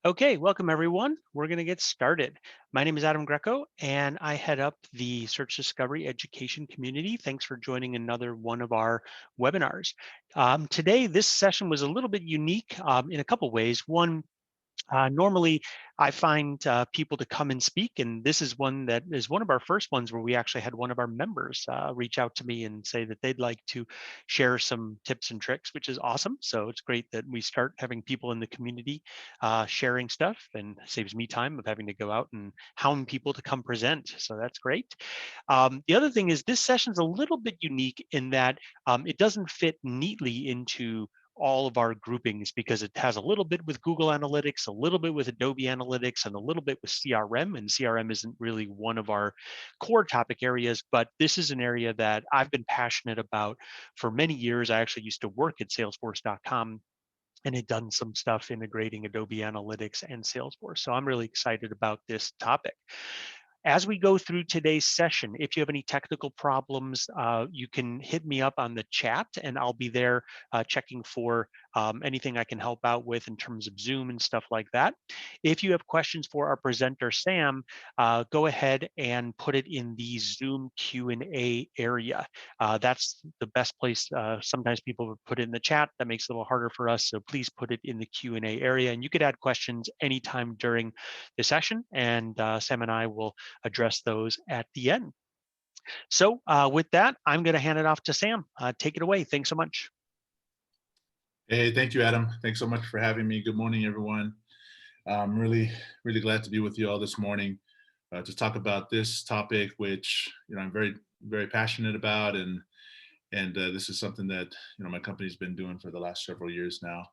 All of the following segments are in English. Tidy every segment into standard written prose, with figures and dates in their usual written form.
Okay, welcome everyone. We're going to get started. My name is Adam Greco, and I head up the Search Discovery Education community. Thanks for joining another one of our webinars. Today, this session was a little bit unique in a couple ways. One, normally, I find people to come and speak, and this is one that is one of our first ones where we actually had one of our members reach out to me and say that they'd like to share some tips and tricks, which is awesome. So it's great that we start having people in the community sharing stuff, and saves me time of having to go out and hound people to come present. So that's great. The other thing is this session's a little bit unique in that it doesn't fit neatly into all of our groupings because it has a little bit with Google Analytics, a little bit with Adobe Analytics, and a little bit with CRM. And CRM isn't really one of our core topic areas, but this is an area that I've been passionate about for many years. I actually used to work at Salesforce.com and had done some stuff integrating Adobe Analytics and Salesforce. So I'm really excited about this topic. As we go through today's session, if you have any technical problems, you can hit me up on the chat and I'll be there checking for anything I can help out with in terms of Zoom and stuff like that. If you have questions for our presenter, Sam, go ahead and put it in the Zoom Q&A area. That's the best place. Sometimes people would put it in the chat. That makes it a little harder for us. So please put it in the Q&A area. And you could add questions anytime during the session. And Sam and I will address those at the end. So with that, I'm going to hand it off to Sam. Take it away. Thanks so much. Hey, thank you, Adam. Thanks so much for having me. Good morning, everyone. I'm really glad to be with you all this morning to talk about this topic, which I'm very passionate about, and this is something that my company's been doing for the last several years now.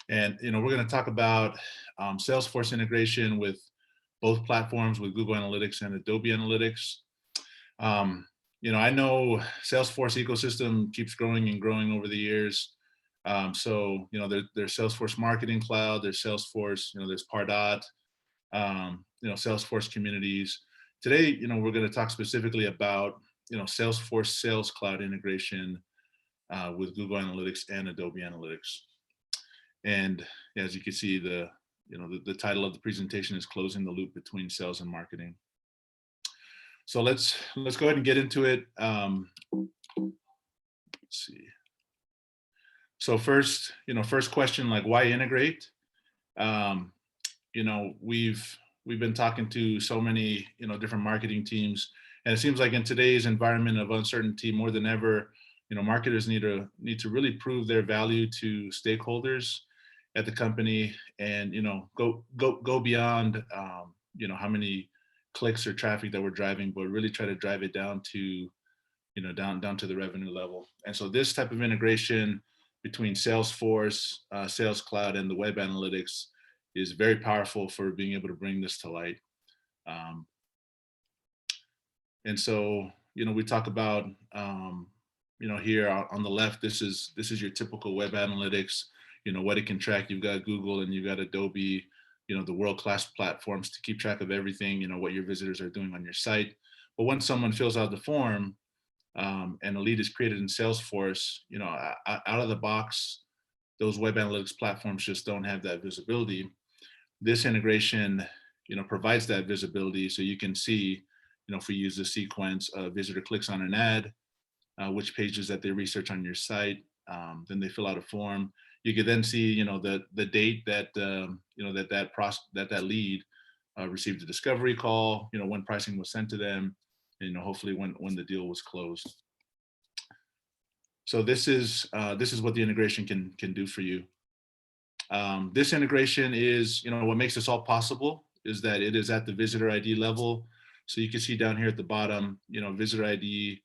And we're going to talk about Salesforce integration with both platforms, with Google Analytics and Adobe Analytics. I know Salesforce ecosystem keeps growing and growing over the years. So there's Salesforce Marketing Cloud, there's Salesforce, there's Pardot, Salesforce communities. Today, we're going to talk specifically about Salesforce Sales Cloud integration with Google Analytics and Adobe Analytics. And as you can see, the title of the presentation is Closing the Loop Between Sales and Marketing. So let's go ahead and get into it. Let's see. So first question, like, why integrate? We've been talking to so many different marketing teams, and it seems like in today's environment of uncertainty, more than ever, marketers need to really prove their value to stakeholders at the company, and go beyond how many clicks or traffic that we're driving, but really try to drive it down to down to the revenue level. And so this type of integration between Salesforce, Sales Cloud, and the web analytics is very powerful for being able to bring this to light. And so, we talk about, here on the left, this is your typical web analytics, what it can track. You've got Google and you've got Adobe, the world-class platforms to keep track of everything, what your visitors are doing on your site. But once someone fills out the form, and a lead is created in Salesforce, out of the box, those web analytics platforms just don't have that visibility. This integration, provides that visibility, so you can see, if we use the sequence, a visitor clicks on an ad, which pages that they research on your site, then they fill out a form. You could then see, the date that that lead received a discovery call, when pricing was sent to them, and hopefully when the deal was closed. So this is what the integration can do for you. This integration is, what makes this all possible is that it is at the visitor ID level. So you can see down here at the bottom, visitor ID,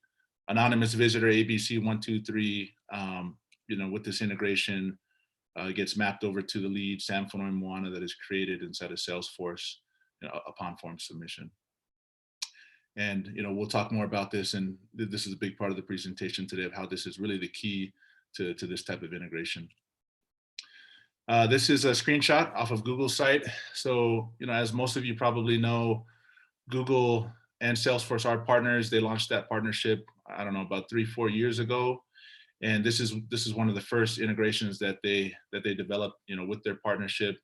anonymous visitor ABC123. With this integration, gets mapped over to the lead, Sam Fonoimoana, that is created inside of Salesforce upon form submission. And we'll talk more about this, and this is a big part of the presentation today of how this is really the key to this type of integration. This is a screenshot off of Google's site. So as most of you probably know, Google and Salesforce are partners. They launched that partnership, I don't know, about 3-4 years ago, and this is one of the first integrations that they developed with their partnership.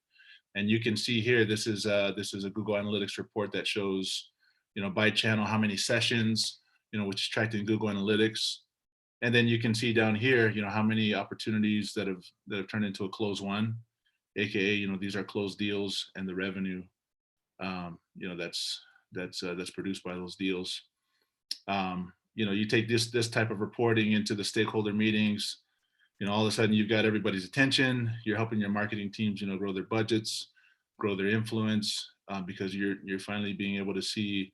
And you can see here, this is a Google Analytics report that shows, by channel how many sessions, which is tracked in Google Analytics. And then you can see down here, how many opportunities that have turned into a closed one, aka, these are closed deals, and the revenue, that's produced by those deals. You take this type of reporting into the stakeholder meetings, all of a sudden you've got everybody's attention. You're helping your marketing teams, grow their budgets, grow their influence, because you're finally being able to see,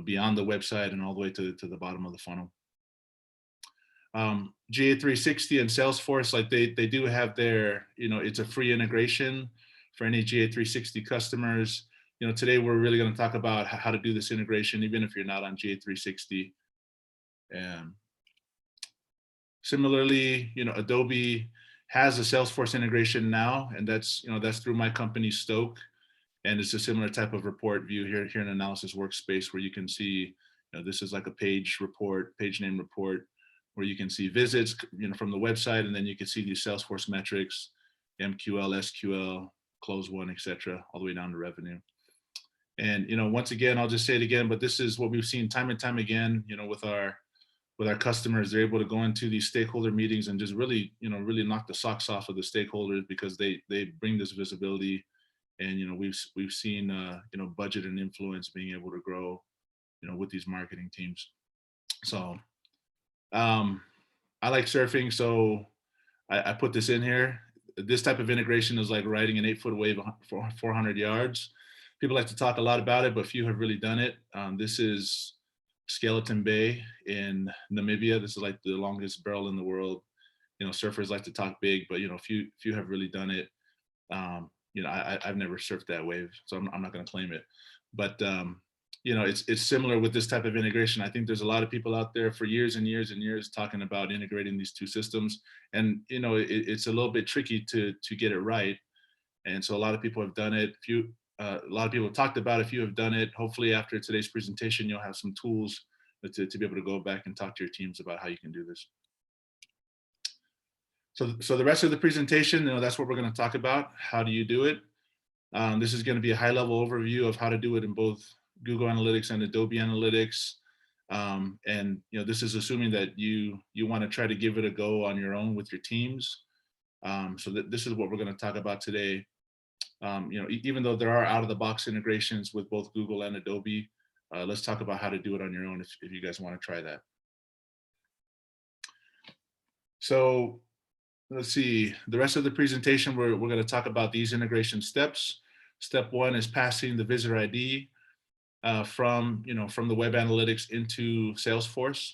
beyond the website and all the way to the bottom of the funnel. GA360 and Salesforce, like they do have their, it's a free integration for any GA360 customers. Today we're really going to talk about how to do this integration, even if you're not on GA360. And similarly, Adobe has a Salesforce integration now, and that's through my company Stoke, and it's a similar type of report view here in Analysis Workspace, where you can see, this is like a page name report, where you can see visits, from the website, and then you can see these Salesforce metrics, MQL, SQL, close one, etc., all the way down to revenue. And once again, I'll just say it again, but this is what we've seen time and time again, with our customers. They're able to go into these stakeholder meetings and just really knock the socks off of the stakeholders, because they bring this visibility. And we've seen budget and influence being able to grow with these marketing teams. So I like surfing, so I put this in here. This type of integration is like riding an 8-foot wave for 400 yards. People like to talk a lot about it, but few have really done it. This is Skeleton Bay in Namibia. This is like the longest barrel in the world. Surfers like to talk big, but few have really done it. I've never surfed that wave, so I'm not going to claim it. But it's similar with this type of integration. I think there's a lot of people out there for years and years and years talking about integrating these two systems, and it's a little bit tricky to get it right. And so a lot of people have done it. A lot of people have talked about it. Few have done it. Hopefully, after today's presentation, you'll have some tools to be able to go back and talk to your teams about how you can do this. So the rest of the presentation, that's what we're going to talk about. How do you do it? This is going to be a high-level overview of how to do it in both Google Analytics and Adobe Analytics. And this is assuming that you want to try to give it a go on your own with your teams. So this is what we're going to talk about today. Even though there are out-of-the-box integrations with both Google and Adobe, let's talk about how to do it on your own if you guys want to try that. So let's see, the rest of the presentation, we're going to talk about these integration steps. Step one is passing the visitor ID from the web analytics into Salesforce.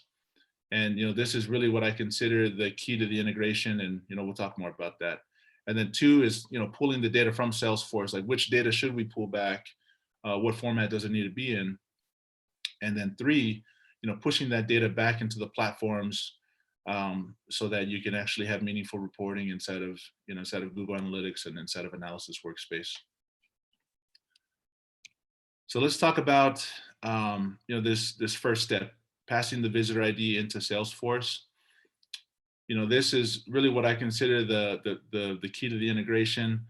And this is really what I consider the key to the integration, and we'll talk more about that. And then two is pulling the data from Salesforce, like which data should we pull back, what format does it need to be in. And then three, pushing that data back into the platforms, so that you can actually have meaningful reporting inside of Google Analytics and inside of Analysis Workspace. So let's talk about this first step, passing the visitor ID into Salesforce. This is really what I consider the key to the integration.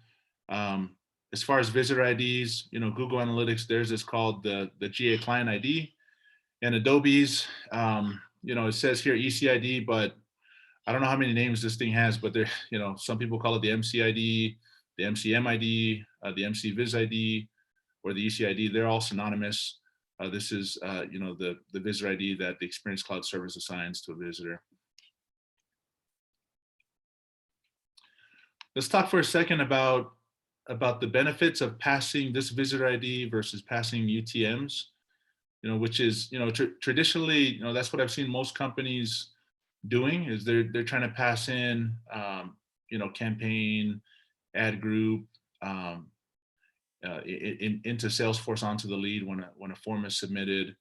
As far as visitor IDs, Google Analytics, theirs is called the GA client ID, and Adobe's, it says here ECID, but I don't know how many names this thing has, but there, some people call it the MCID, the MCMID, the MCVisID, or the ECID. They're all synonymous. This is, the visitor ID that the Experience Cloud service assigns to a visitor. Let's talk for a second about the benefits of passing this visitor ID versus passing UTMs. Which is, traditionally, that's what I've seen most companies doing, is they're trying to pass in, campaign, ad group, into Salesforce onto the lead when a form is submitted.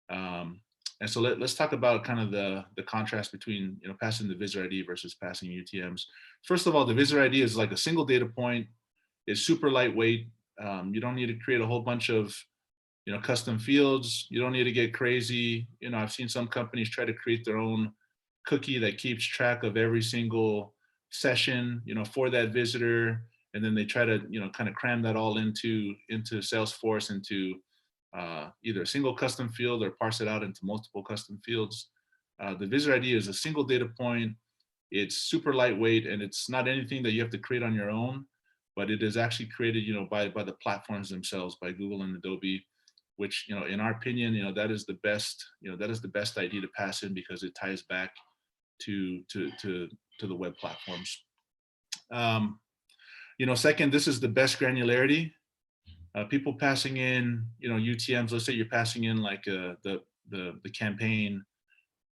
And so let's talk about kind of the contrast between passing the visitor ID versus passing UTMs. First of all, the visitor ID is like a single data point. It's super lightweight. You don't need to create a whole bunch of custom fields. You don't need to get crazy. I've seen some companies try to create their own cookie that keeps track of every single session, for that visitor, and then they try to kind of cram that all into Salesforce, into either a single custom field or parse it out into multiple custom fields. The visitor ID is a single data point. It's super lightweight, and it's not anything that you have to create on your own, but it is actually created, by the platforms themselves, by Google and Adobe, which, in our opinion, that is the best, that is the best ID to pass in, because it ties back to the web platforms. Second, this is the best granularity. People passing in, UTMs. Let's say you're passing in like the campaign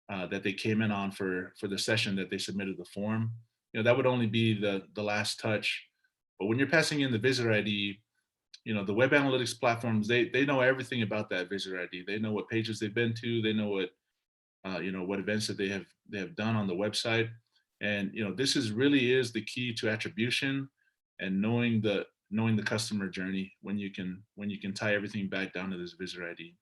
that they came in on for the session that they submitted the form. That would only be the last touch. But when you're passing in the visitor ID, the web analytics platforms, they know everything about that visitor ID. They know what pages they've been to. They know what events that they have done on the website. And this really is the key to attribution, and knowing the customer journey, when you can tie everything back down to this visitor ID.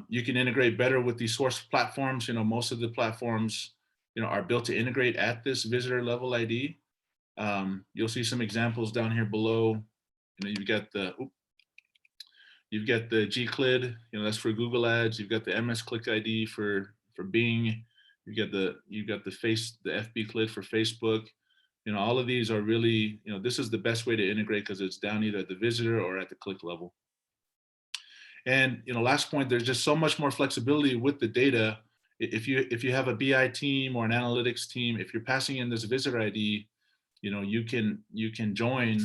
You can integrate better with these source platforms. Most of the platforms are built to integrate at this visitor level ID. You'll see some examples down here below. You've got the gclid, that's for Google Ads. You've got the MS-Click ID for Bing. You've got the FB-Clid for Facebook. All of these are really, this is the best way to integrate, because it's down either at the visitor or at the click level. And last point, there's just so much more flexibility with the data. If you have a BI team or an analytics team, if you're passing in this visitor ID, you can join.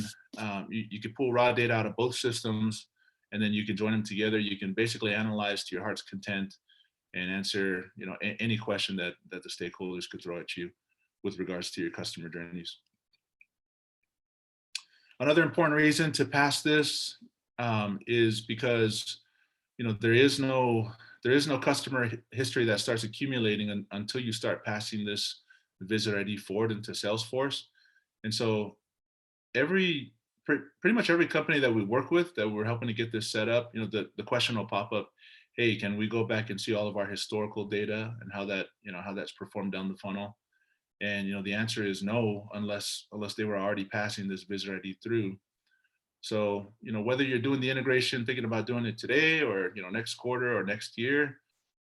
You can pull raw data out of both systems, and then you can join them together. You can basically analyze to your heart's content and answer any question that the stakeholders could throw at you with regards to your customer journeys. Another important reason to pass this is because there is no customer history that starts accumulating until you start passing this visitor ID forward into Salesforce. And so pretty much every company that we work with, that we're helping to get this set up, the question will pop up, hey, can we go back and see all of our historical data and how that's performed down the funnel? And the answer is no, unless they were already passing this visitor ID through. So whether you're doing the integration, thinking about doing it today, or next quarter or next year,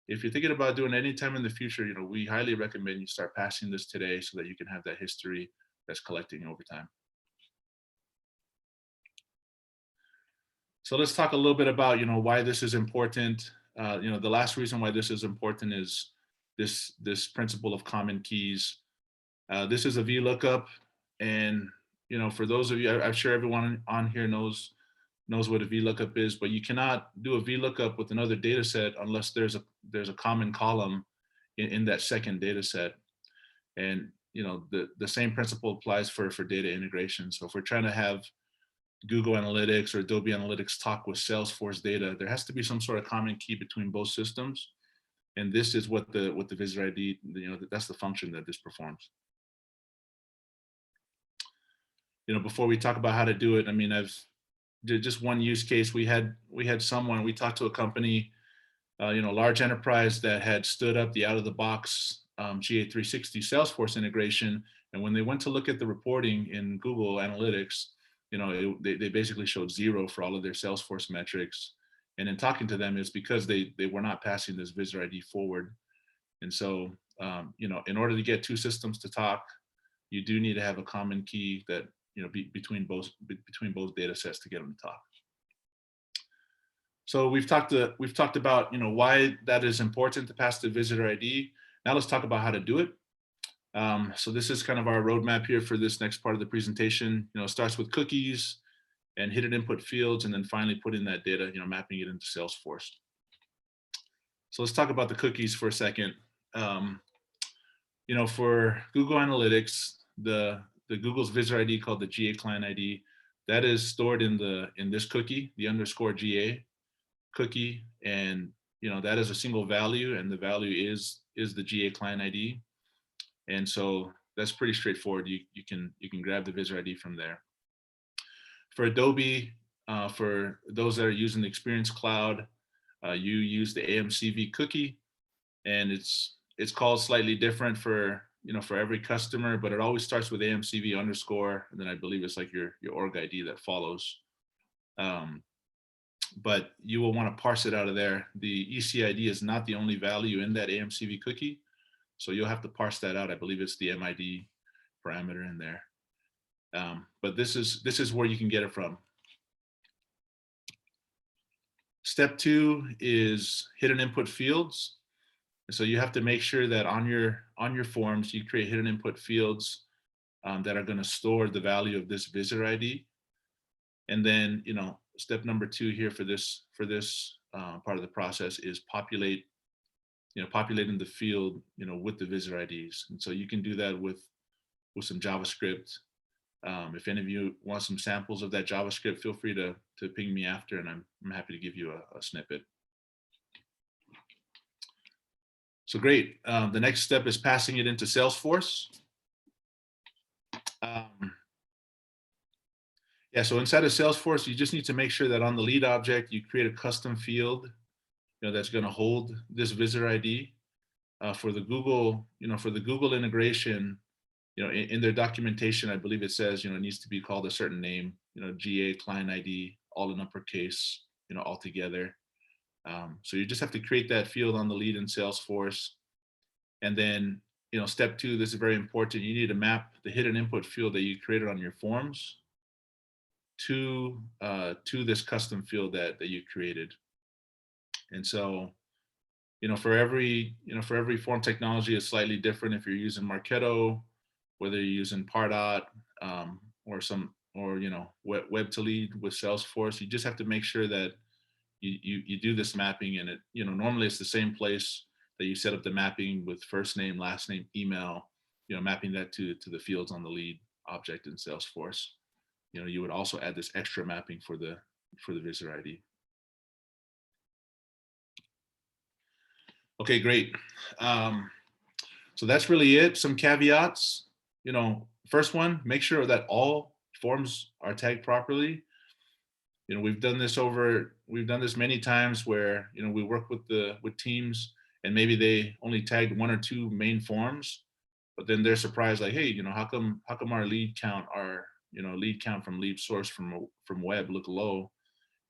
if you're thinking about doing it anytime in the future, we highly recommend you start passing this today, so that you can have that history that's collecting over time. So let's talk a little bit about why this is important. The last reason why this is important is this principle of common keys. This is a VLOOKUP, and for those of you, I'm sure everyone on here knows what a VLOOKUP is, but you cannot do a VLOOKUP with another data set unless there's a common column in that second data set. And the same principle applies for data integration. So if we're trying to have Google Analytics or Adobe Analytics talk with Salesforce data, there has to be some sort of common key between both systems. And this is what the visitor ID, that's the function that this performs. Before we talk about how to do it, I've just one use case. We had someone, we talked to a company, large enterprise, that had stood up the out of the box GA360 Salesforce integration. And when they went to look at the reporting in Google Analytics, they basically showed 0 for all of their Salesforce metrics. And in talking to them, it's because they were not passing this visitor ID forward. And so, in order to get two systems to talk, you do need to have a common key that between both data sets to get them to talk. So we've talked about why that is important to pass the visitor ID. Now let's talk about how to do it. So this is kind of our roadmap here for this next part of the presentation. It starts with cookies and hidden input fields, and then finally put in that data, mapping it into Salesforce. So let's talk about the cookies for a second. For Google Analytics, the Google's visitor ID, called the GA client ID, that is stored in this cookie, the _GA cookie, and that is a single value, and the value is the GA client ID. And so that's pretty straightforward. You can grab the visitor ID from there. For Adobe, for those that are using the Experience Cloud, you use the AMCV cookie, and it's called slightly different for for every customer, but it always starts with AMCV underscore, and then I believe it's like your org ID that follows. But you will want to parse it out of there. The ECID is not the only value in that AMCV cookie, so you'll have to parse that out. I believe it's the MID parameter in there. But this is where you can get it from. Step 2 is hidden input fields. So you have to make sure that on your forms you create hidden input fields that are going to store the value of this visitor ID. And then step number 2 here for this part of the process is populating the field with the visitor IDs. And so you can do that with some JavaScript. If any of you want some samples of that JavaScript, feel free to ping me after, and I'm happy to give you a snippet. So great. The next step is passing it into Salesforce. Yeah, so inside of Salesforce, you just need to make sure that on the lead object, you create a custom field that's going to hold this visitor ID. For the Google, for the Google integration, in their documentation, I believe it says, it needs to be called a certain name, GA client ID, all in uppercase, all together. So you just have to create that field on the lead in Salesforce. And then, step 2, this is very important. You need to map the hidden input field that you created on your forms to this custom field that you created. And so, for every form technology is slightly different. If you're using Marketo, whether you're using Pardot, or web to lead with Salesforce, you just have to make sure that you do this mapping, and it normally it's the same place that you set up the mapping with first name, last name, email, mapping that to the fields on the lead object in Salesforce. You would also add this extra mapping for the visitor ID. Okay, great. So that's really it. Some caveats. First one, make sure that all forms are tagged properly. We've done this many times where we work with teams, and maybe they only tagged 1 or 2 main forms, but then they're surprised, like, hey, how come our lead count from lead source from web look low,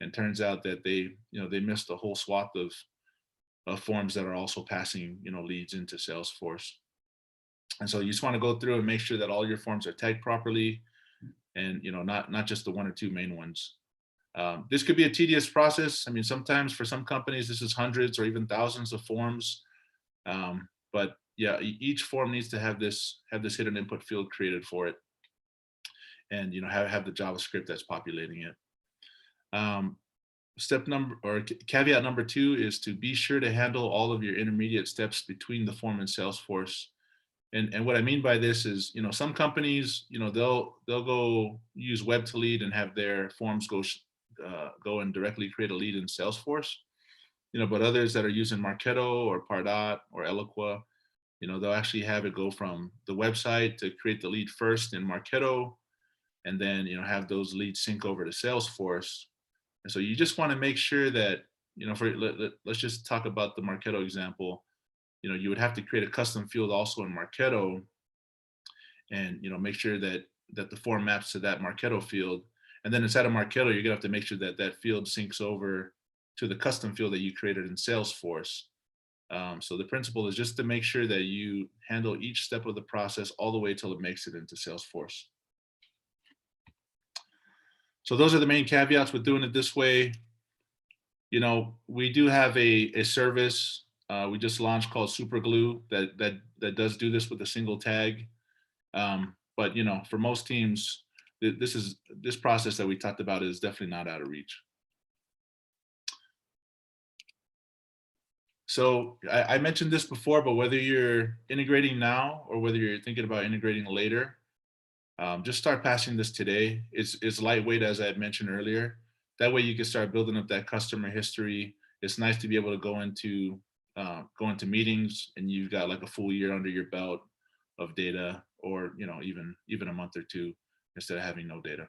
and turns out that they missed a whole swath of forms that are also passing leads into Salesforce. And so you just want to go through and make sure that all your forms are tagged properly, and not just the 1 or 2 main ones. This could be a tedious process. I mean, sometimes for some companies this is hundreds or even thousands of forms, but yeah, each form needs to have this hidden input field created for it, and have the JavaScript that's populating it. Caveat number 2 is to be sure to handle all of your intermediate steps between the form and Salesforce. And what I mean by this is, some companies, they'll go use web to lead and have their forms go and directly create a lead in Salesforce. But others that are using Marketo or Pardot or Eloqua, they'll actually have it go from the website to create the lead first in Marketo, and then have those leads sync over to Salesforce. And so you just want to make sure that, let's just talk about the Marketo example. You would have to create a custom field also in Marketo, and make sure that the form maps to that Marketo field. And then inside of Marketo, you're gonna have to make sure that that field syncs over to the custom field that you created in Salesforce. So the principle is just to make sure that you handle each step of the process all the way till it makes it into Salesforce. So those are the main caveats with doing it this way. We do have a service we just launched called Superglue that does do this with a single tag. But for most teams, this process that we talked about is definitely not out of reach. So I mentioned this before, but whether you're integrating now or whether you're thinking about integrating later, just start passing this today. It's lightweight, as I had mentioned earlier. That way you can start building up that customer history. It's nice to be able to go into meetings and you've got like a full year under your belt of data, or even a month or 2 instead of having no data.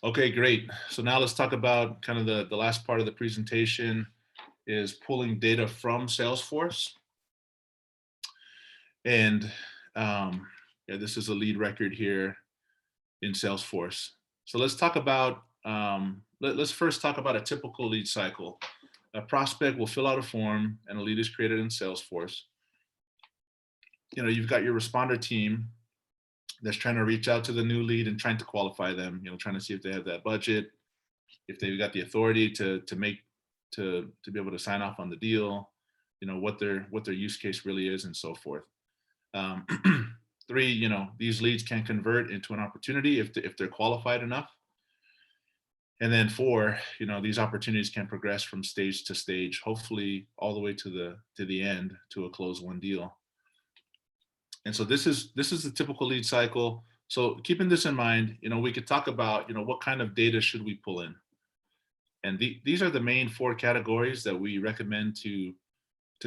Okay, great. So now let's talk about kind of the last part of the presentation, is pulling data from Salesforce. And yeah, this is a lead record here in Salesforce. So let's talk about, let's first talk about a typical lead cycle. A prospect will fill out a form and a lead is created in Salesforce. You've got your responder team that's trying to reach out to the new lead and trying to qualify them, trying to see if they have that budget, if they've got the authority to be able to sign off on the deal, what their use case really is, and so forth. Um, three, these leads can convert into an opportunity if they're qualified enough. And then four, these opportunities can progress from stage to stage, hopefully all the way to the end, to a close one deal. And so this is the typical lead cycle. So keeping this in mind, we could talk about, what kind of data should we pull in? And these are the main four categories that we recommend to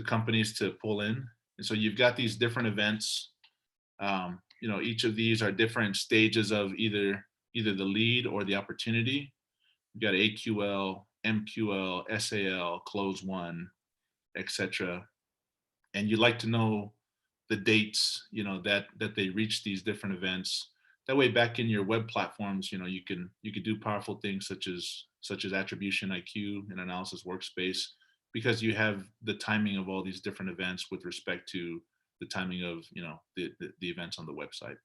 companies to pull in. And so you've got these different events. Each of these are different stages of either the lead or the opportunity. You've got AQL, MQL, SAL, close one, etc. And you'd like to know the dates, that they reach these different events. That way, back in your web platforms, you could do powerful things such as attribution IQ and analysis workspace, because you have the timing of all these different events with respect to the timing of the events on the website.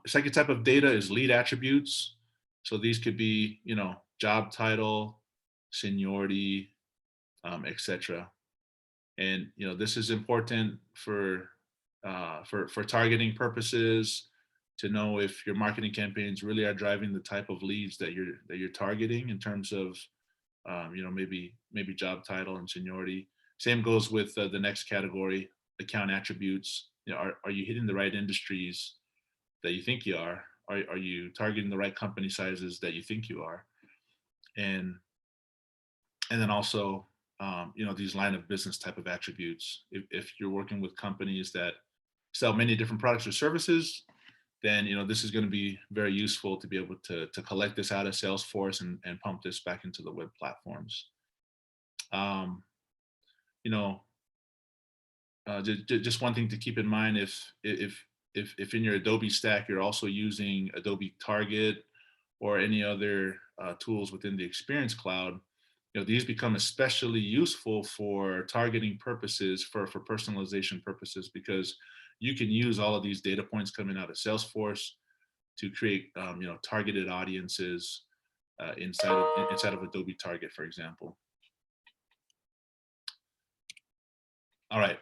Second type of data is lead attributes. So these could be job title, seniority, etc. And this is important for targeting purposes, to know if your marketing campaigns really are driving the type of leads that you're targeting in terms of maybe job title and seniority. Same goes with the next category, account attributes. Are you hitting the right industries that you think you are? Are you targeting the right company sizes that you think you are? And then also these line of business type of attributes. If you're working with companies that sell many different products or services, then this is going to be very useful to be able to collect this out of Salesforce and pump this back into the web platforms. Um, you know, just one thing to keep in mind: if in your Adobe stack you're also using Adobe Target or any other tools within the Experience Cloud, these become especially useful for targeting purposes, for personalization purposes, because you can use all of these data points coming out of Salesforce to create targeted audiences inside of Adobe Target, for example. All right,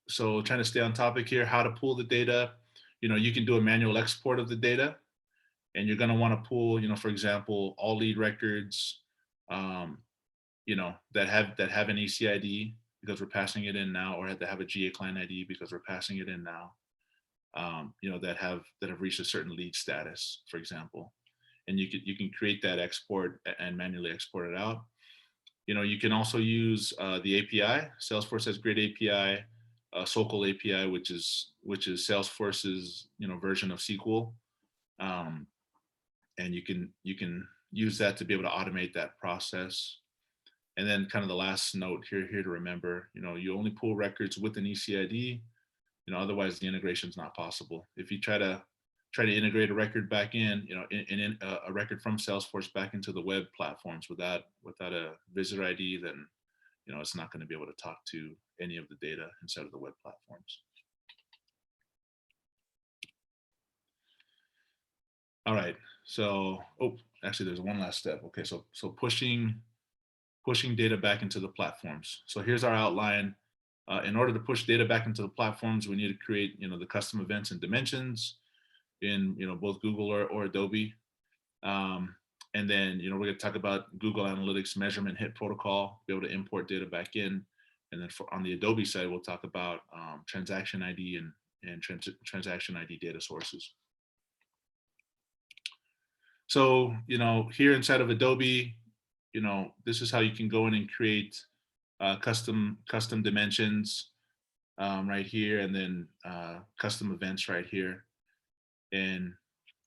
so trying to stay on topic here, how to pull the data. You can do a manual export of the data, and you're going to want to pull, for example, all lead records, that have an ECID because we're passing it in now, or that have a GA client ID because we're passing it in now. That have reached a certain lead status, for example, and you can create that export and manually export it out. You can also use the API. Salesforce has great API, SOQL API, which is Salesforce's version of SQL, and you can use that to be able to automate that process. And then kind of the last note here to remember, you only pull records with an ECID. Otherwise the integration is not possible. If you try to integrate a record back in, a record from Salesforce back into the web platforms without a visitor ID, then it's not going to be able to talk to any of the data inside of the web platforms. All right. So, actually, there's one last step. Okay, so pushing data back into the platforms. So here's our outline. In order to push data back into the platforms, we need to create, the custom events and dimensions in, both Google or Adobe. And then, we're going to talk about Google Analytics measurement hit protocol, be able to import data back in. And then on the Adobe side, we'll talk about transaction ID and transaction ID data sources. So, here inside of Adobe, this is how you can go in and create custom dimensions right here, and then custom events right here. And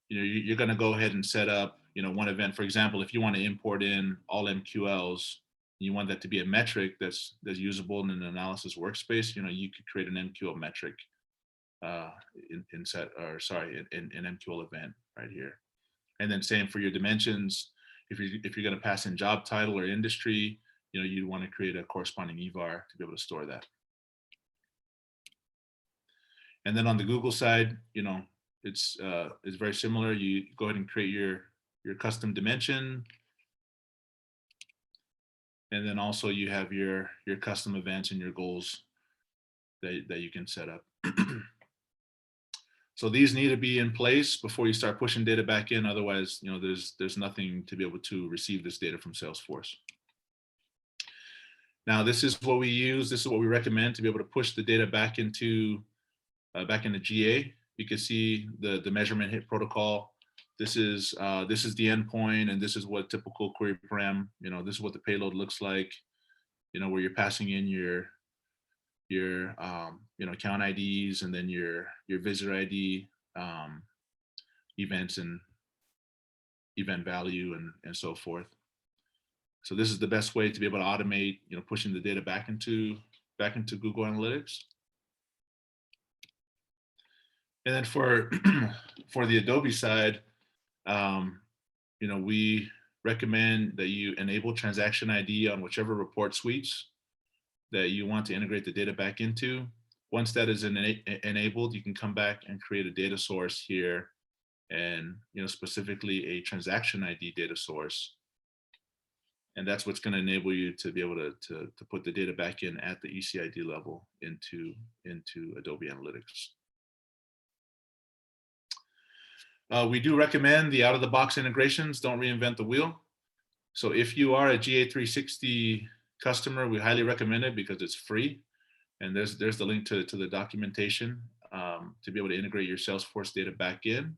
you're going to go ahead and set up one event. For example, if you want to import in all MQLs, you want that to be a metric that's usable in an analysis workspace, you could create an MQL metric in set, or sorry, in MQL event right here. And then same for your dimensions. If you're going to pass in job title or industry, you'd want to create a corresponding EVAR to be able to store that. And then on the Google side, it's very similar. You go ahead and create your custom dimension, and then also you have your custom events and your goals that you can set up. So these need to be in place before you start pushing data back in. Otherwise, there's nothing to be able to receive this data from Salesforce. Now, this is what we use. This is what we recommend to be able to push the data back into GA. You can see the measurement hit protocol. This is the endpoint, and this is what typical query param. This is what the payload looks like. Where you're passing in your account IDs, and then your visitor ID, events and event value, and so forth. So this is the best way to be able to automate, pushing the data back into Google Analytics. And then for for the Adobe side, we recommend that you enable transaction ID on whichever report suites that you want to integrate the data back into. Once that is enabled, you can come back and create a data source here, and specifically a transaction ID data source. And that's what's going to enable you to be able to put the data back in at the ECID level into Adobe Analytics. We do recommend the out-of-the-box integrations. Don't reinvent the wheel. So if you are a GA360 customer, we highly recommend it because it's free. And there's the link to the documentation to be able to integrate your Salesforce data back in.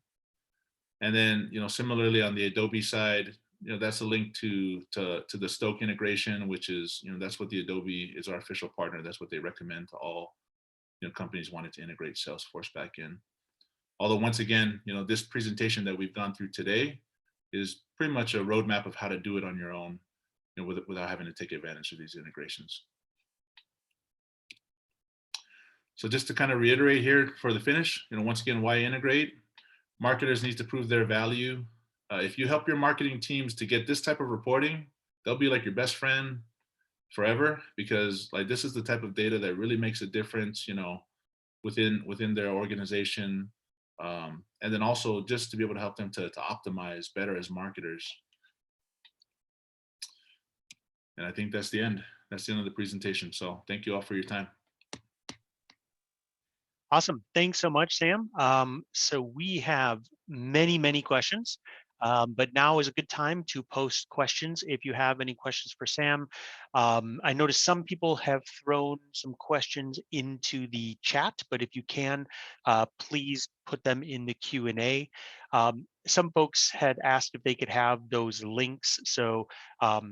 And then, similarly on the Adobe side, that's a link to the Stoke integration, which is, that's what the Adobe is, our official partner. That's what they recommend to all companies wanting to integrate Salesforce back in. Although once again, this presentation that we've gone through today is pretty much a roadmap of how to do it on your own, without having to take advantage of these integrations. So just to kind of reiterate here for the finish, once again, why integrate? Marketers need to prove their value. If you help your marketing teams to get this type of reporting, they'll be like your best friend forever, because like this is the type of data that really makes a difference, within their organization. And then also just to be able to help them to optimize better as marketers. And I think that's the end. That's the end of the presentation. So thank you all for your time. Awesome. Thanks so much, Sam. So we have many questions, but now is a good time to post questions if you have any questions for Sam. I noticed some people have thrown some questions into the chat, but if you can, please put them in the Q&A. Some folks had asked if they could have those links. So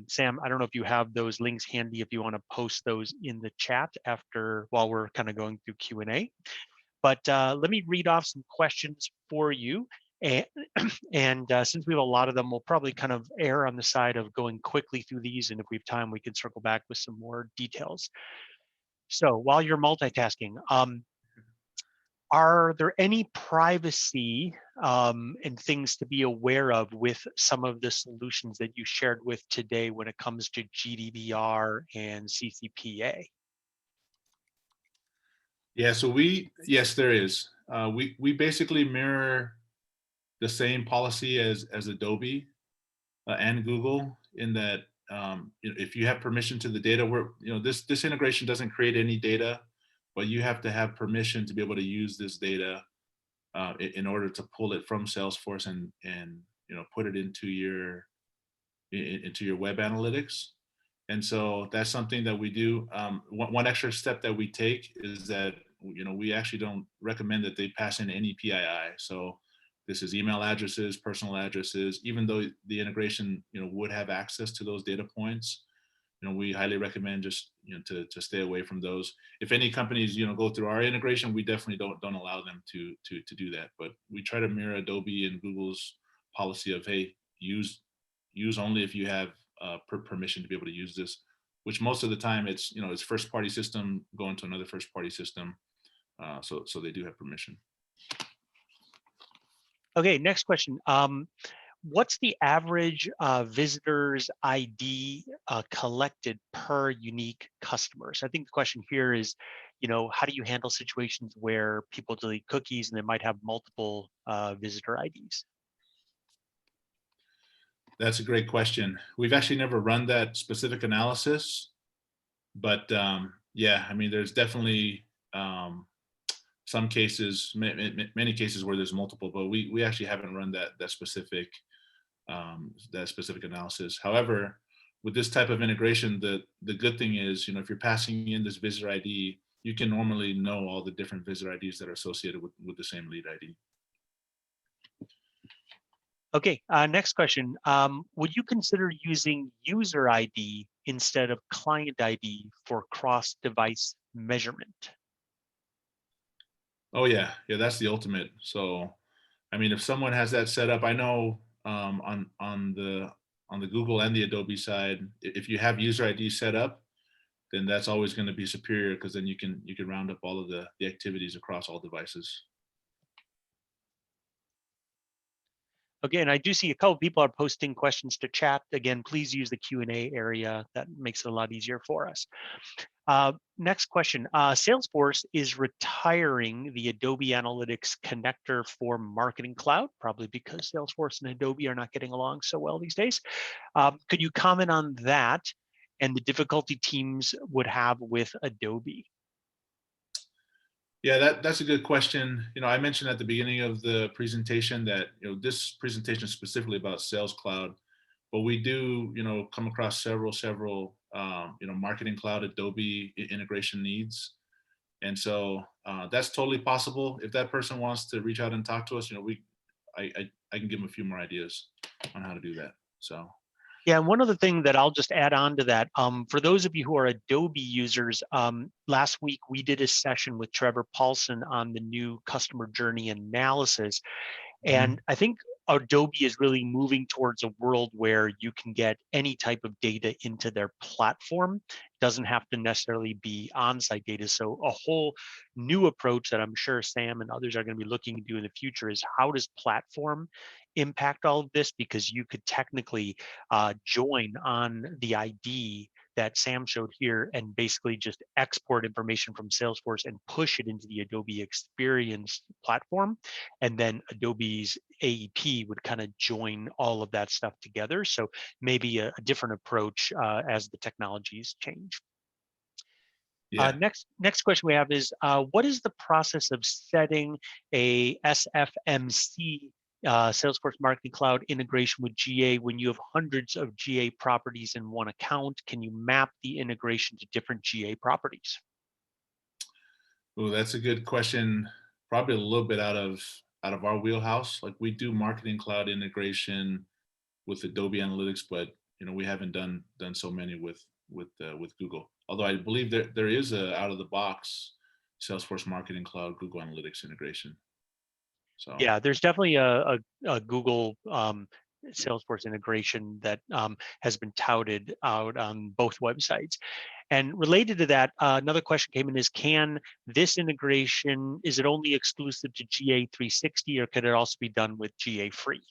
Sam, I don't know if you have those links handy, if you want to post those in the chat while we're kind of going through Q&A. But let me read off some questions for you. And since we have a lot of them, we'll probably kind of err on the side of going quickly through these. And if we have time, we can circle back with some more details. So while you're multitasking, are there any privacy and things to be aware of with some of the solutions that you shared with today when it comes to GDPR and CCPA? Yeah, so yes, there is. We basically mirror the same policy as Adobe and Google, in that if you have permission to the data, this integration doesn't create any data, but you have to have permission to be able to use this data in order to pull it from Salesforce and put it into your web analytics. And so that's something that we do. One extra step that we take is that we actually don't recommend that they pass in any PII. So this is email addresses, personal addresses. Even though the integration would have access to those data points, we highly recommend just to stay away from those. If any companies go through our integration, we definitely don't allow them to do that. But we try to mirror Adobe and Google's policy of, hey, use only if you have permission to be able to use this. which most of the time it's first party system going to another first party system. So they do have permission. Okay, next question. What's the average visitors ID collected per unique customer? So I think the question here is, how do you handle situations where people delete cookies and they might have multiple visitor IDs? That's a great question. We've actually never run that specific analysis, but yeah, I mean, there's definitely some cases, many cases where there's multiple, but we actually haven't run that specific analysis. However, with this type of integration, the good thing is, if you're passing in this visitor ID, you can normally know all the different visitor IDs that are associated with the same lead ID. Okay, next question. Would you consider using user ID instead of client ID for cross-device measurement? Oh yeah, that's the ultimate. So, I mean, if someone has that set up, I know on the Google and the Adobe side, if you have user ID set up, then that's always going to be superior, because then you can round up all of the activities across all devices. Okay, and I do see a couple people are posting questions to chat. Again, please use the Q&A area. That makes it a lot easier for us. Next question. Salesforce is retiring the Adobe Analytics connector for Marketing Cloud, probably because Salesforce and Adobe are not getting along so well these days. Could you comment on that and the difficulty teams would have with Adobe? Yeah, that's a good question. I mentioned at the beginning of the presentation that this presentation is specifically about Sales Cloud, but we do come across several Marketing Cloud Adobe integration needs, and so that's totally possible. If that person wants to reach out and talk to us, I can give them a few more ideas on how to do that. So. Yeah, and one other thing that I'll just add on to that, for those of you who are Adobe users, last week we did a session with Trevor Paulson on the new customer journey analysis. And I think Adobe is really moving towards a world where you can get any type of data into their platform. It doesn't have to necessarily be on-site data. So a whole new approach that I'm sure Sam and others are going to be looking to do in the future is, how does platform impact all of this? Because you could technically join on the ID that Sam showed here and basically just export information from Salesforce and push it into the Adobe Experience platform. And then Adobe's AEP would kind of join all of that stuff together. So maybe a different approach as the technologies change. Yeah. Next question we have is, what is the process of setting a SFMC Salesforce Marketing Cloud integration with GA when you have hundreds of GA properties in one account? Can you map the integration to different GA properties? Oh, that's a good question. Probably a little bit out of our wheelhouse. Like, we do Marketing Cloud integration with Adobe Analytics, but we haven't done so many with Google. Although I believe there is a out of the box Salesforce Marketing Cloud Google Analytics integration. So Yeah, there's definitely a Google Salesforce integration that has been touted out on both websites. And related to that, another question came in is, can this integration, is it only exclusive to GA 360, or could it also be done with GA free?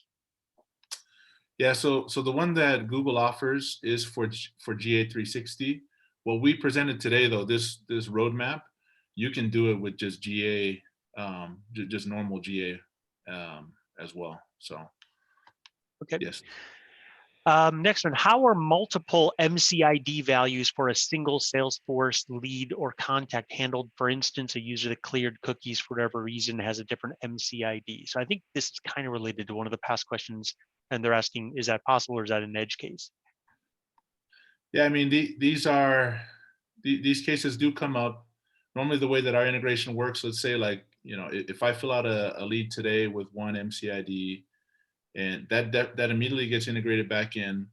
yeah, so the one that Google offers is for GA 360. What we presented today, though, this roadmap, you can do it with just GA, just normal GA as well. So Okay. yes. Next one, how are multiple MCID values for a single Salesforce lead or contact handled? For instance, a user that cleared cookies for whatever reason has a different MCID. So I think this is kind of related to one of the past questions, and they're asking, is that possible or is that an edge case? Yeah, I mean, these cases do come up. Normally, the way that our integration works, let's say, like, if I fill out a lead today with one MCID, and that immediately gets integrated back in,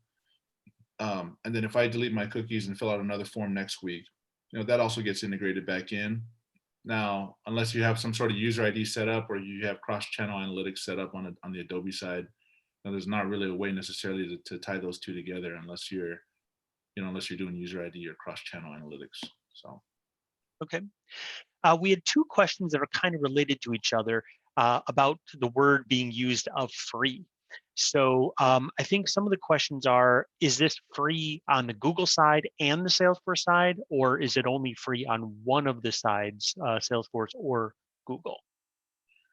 and then if I delete my cookies and fill out another form next week, that also gets integrated back in. Now, unless you have some sort of user ID set up, or you have cross-channel analytics set up on the Adobe side, there's not really a way necessarily to tie those two together, unless you're unless you're doing user ID or cross-channel analytics. So Okay. We had two questions that are kind of related to each other about the word being used of free. So I think some of the questions are, is this free on the Google side and the Salesforce side, or is it only free on one of the sides, Salesforce or Google?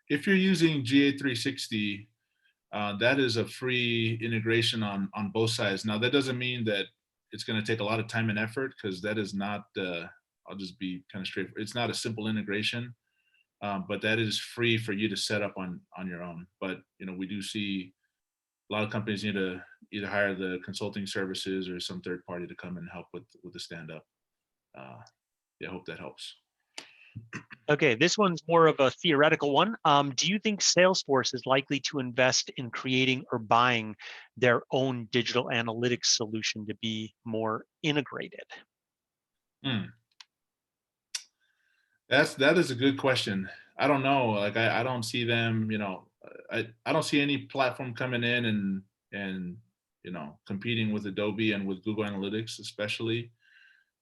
if you're using GA360, that is a free integration on both sides. Now, that doesn't mean that it's going to take a lot of time and effort, because that is not. I'll just be kind of straight. It's not a simple integration, but that is free for you to set up on your own. But we do see a lot of companies need to either hire the consulting services or some third party to come and help with the stand up. Yeah, I hope that helps. Okay, this one's more of a theoretical one. Do you think Salesforce is likely to invest in creating or buying their own digital analytics solution to be more integrated? Hmm. That is a good question. I don't know. Like I don't see them. I don't see any platform coming in and competing with Adobe and with Google Analytics, especially.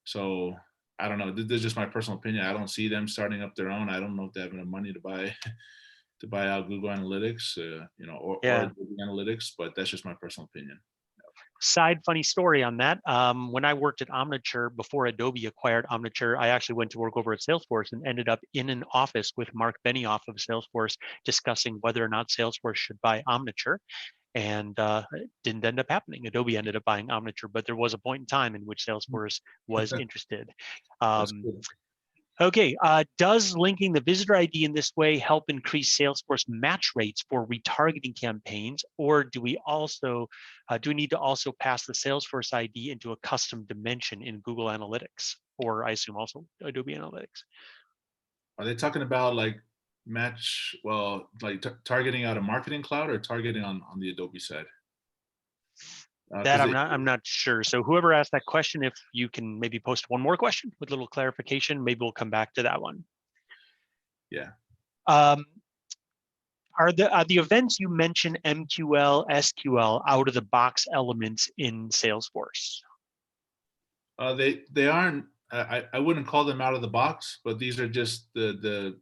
So I don't know. This is just my personal opinion. I don't see them starting up their own. I don't know if they have enough money to buy to buy out Google Analytics, or Yeah. Adobe Analytics. But that's just my personal opinion. Side funny story on that. When I worked at Omniture before Adobe acquired Omniture, I actually went to work over at Salesforce and ended up in an office with Mark Benioff of Salesforce discussing whether or not Salesforce should buy Omniture. And it didn't end up happening. Adobe ended up buying Omniture, but there was a point in time in which Salesforce was interested. That's Um, cool. Okay, does linking the visitor ID in this way help increase Salesforce match rates for retargeting campaigns, or do we need to also pass the Salesforce ID into a custom dimension in Google Analytics, or I assume also Adobe Analytics? Are they talking about like match? Well, like targeting out of Marketing Cloud or targeting on the Adobe side? That Because I'm not sure. So whoever asked that question, if you can maybe post one more question with a little clarification, maybe we'll come back to that one. yeah, Um, are the events you mentioned MQL, SQL out of the box elements in Salesforce? they aren't. I wouldn't call them out of the box, but these are just the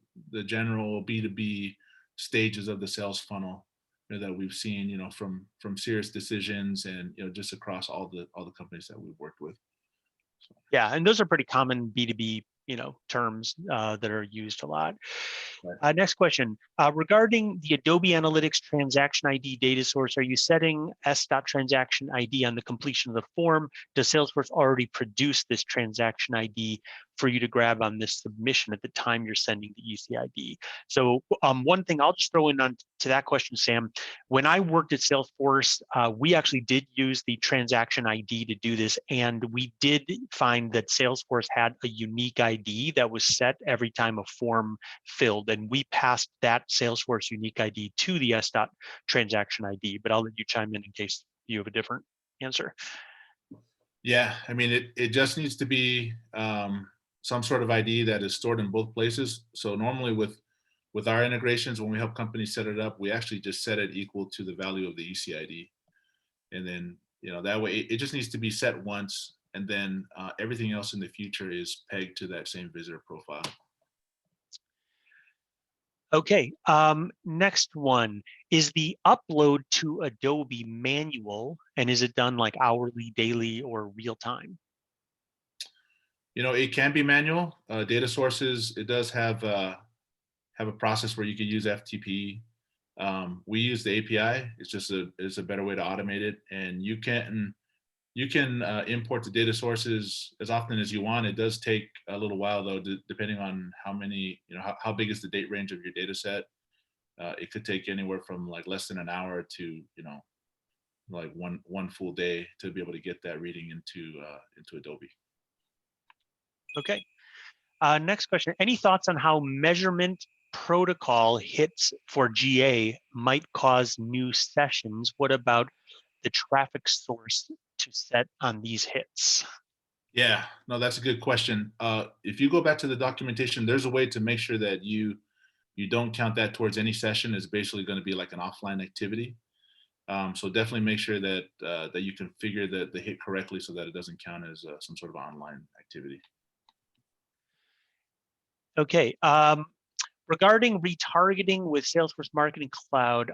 general B2B stages of the sales funnel, that we've seen, from serious decisions and just across all the companies that we've worked with. So, Yeah, and those are pretty common B2B, terms that are used a lot. right. Next question. Regarding the Adobe Analytics transaction ID data source, are you setting s.transaction ID on the completion of the form? Does Salesforce already produce this transaction ID for you to grab on this submission at the time you're sending the ECID? So one thing I'll just throw in on to that question, Sam, when I worked at Salesforce, we actually did use the transaction ID to do this, and we did find that Salesforce had a unique ID that was set every time a form filled, and we passed that Salesforce unique ID to the S. transaction ID. But I'll let you chime in case you have a different answer. Yeah, I mean, it just needs to be some sort of ID that is stored in both places. So normally with our integrations, when we help companies set it up, we actually just set it equal to the value of the ECID, and then that way it just needs to be set once, and then everything else in the future is pegged to that same visitor profile. Okay, next one. Is the upload to Adobe manual, and is it done like hourly, daily, or real time? It can be manual. Data sources, it does have a process where you can use FTP. We use the API. It's a better way to automate it, and you can import the data sources as often as you want. It does take a little while though, depending on how many, how big is the date range of your data set. It could take anywhere from like less than an hour to like one full day to be able to get that reading into Adobe. Okay. Next question. Any thoughts on how measurement protocol hits for GA might cause new sessions? What about the traffic source to set on these hits? Yeah, no, that's a good question. If you go back to the documentation, there's a way to make sure that you don't count that towards any session. It's basically going to be like an offline activity. So definitely make sure that that you configure the hit correctly so that it doesn't count as some sort of online activity. Okay. Regarding retargeting with Salesforce Marketing Cloud,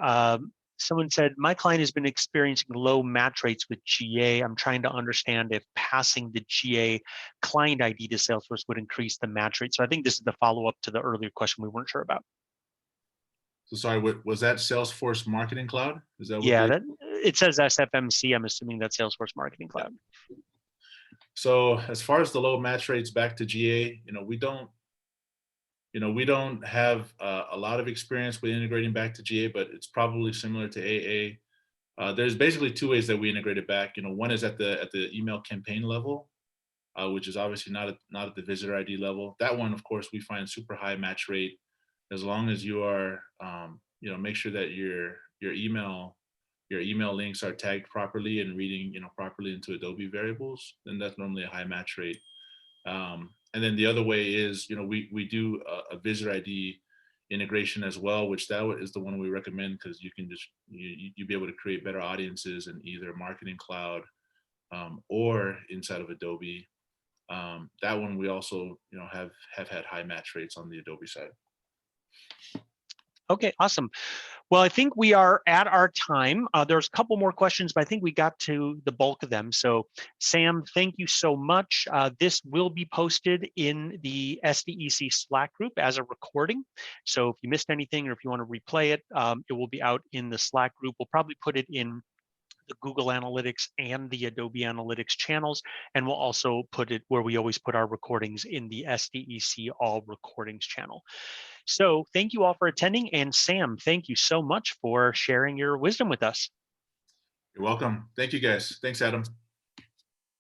someone said, my client has been experiencing low match rates with GA. I'm trying to understand if passing the GA client ID to Salesforce would increase the match rate. So I think this is the follow-up to the earlier question we weren't sure about. So sorry, what was that? Salesforce Marketing Cloud? Is that what Yeah, they? that it says SFMC. I'm assuming that's Salesforce Marketing Yeah. Cloud. So as far as the low match rates back to GA, we don't have a lot of experience with integrating back to GA, but it's probably similar to AA. There's basically two ways that we integrate it back. One is at the email campaign level, which is obviously not at the visitor ID level. That one, of course, we find super high match rate as long as you are, make sure that your email links are tagged properly and reading, properly into Adobe variables. Then that's normally a high match rate. And then the other way is, we do a visitor ID integration as well, which that is the one we recommend because you can just you be able to create better audiences in either Marketing Cloud or inside of Adobe. That one we also have had high match rates on the Adobe side. Okay, awesome. Well, I think we are at our time. There's a couple more questions, but I think we got to the bulk of them. So, Sam, thank you so much. This will be posted in the SDEC Slack group as a recording. So, if you missed anything or if you want to replay it, it will be out in the Slack group. We'll probably put it in the Google Analytics and the Adobe Analytics channels, and we'll also put it where we always put our recordings in the SDEC All Recordings channel. So thank you all for attending. And Sam, thank you so much for sharing your wisdom with us. You're welcome. Thank you guys. Thanks, Adam.